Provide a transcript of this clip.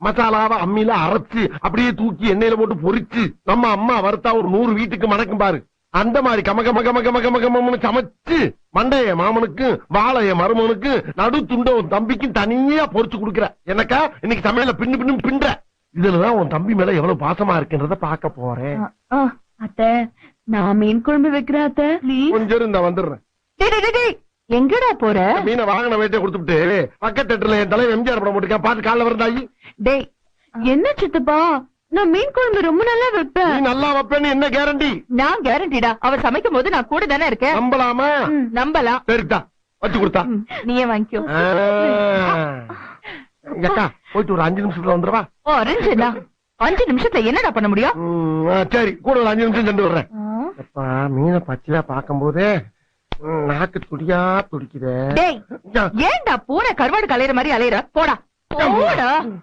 மசாலாவை அம்மியில அரைச்சு அப்படியே தூக்கி எண்ணெயில போட்டு பொரிச்சு நம்ம அம்மா வறுத்தா ஒரு 100 வீட்டுக்கு மணக்கும் பாரு. அந்த மாதிரி கமகமகமகமகம சமைச்சு மண்டைய மாமனுக்கு வாழைய மருமனுக்கு நடு துண்ட உன் தம்பிக்கும் தனியா பொரிச்சு கொடுக்குற. எனக்கா இன்னைக்கு சமையல பின்னு பின்னு பின்ற. இதுலதான் உன் தம்பி மேல எவ்வளவு பாசமா இருக்குன்றத பாக்க போறேன். அத்தை நான் மீன் குழம்பு வைக்கிறேன் அத்தை. கொஞ்சம் இருந்தா வந்துடுறேன். எங்கடா போற? மீனை வாங்கின வேட்டை கொடுத்துட்டு பக்கத்து தேட்டர்ல என் தலைவர் எம்ஜிஆர் படம் போட்டுருக்கேன், பாத்து காலைல வரந்தாயி. டேய் என்ன சித்தப்பா, நான் மீன் குழம்பு ரொம்ப நல்லா வைப்பேன். நீ நல்லா வைப்பேன்னு என்ன கேரண்டி? நான் கேரண்டிடா, அவர் சமைக்கும் போது நான் கூட தானே இருக்கேன். நம்பலாமா? நம்பலாம். சரிதா வச்சு கொடுத்தா நீயே வாங்கிக்கோ. அக்கா போயிட்டு ஒரு 5 நிமிஷத்துல வந்துருவா. 5 நிமிஷத்துல என்னடா பண்ண முடியும்? சரி கூட ஒரு 5 நிமிஷம் சென்று வர்றேன். மீனை பச்சையா பாக்கும் போதே நாக்கு துடியா துடிக்குதே. ஏன்டா பூனை கருவாடு கலையிற மாதிரி அலையிற? போடா போடா.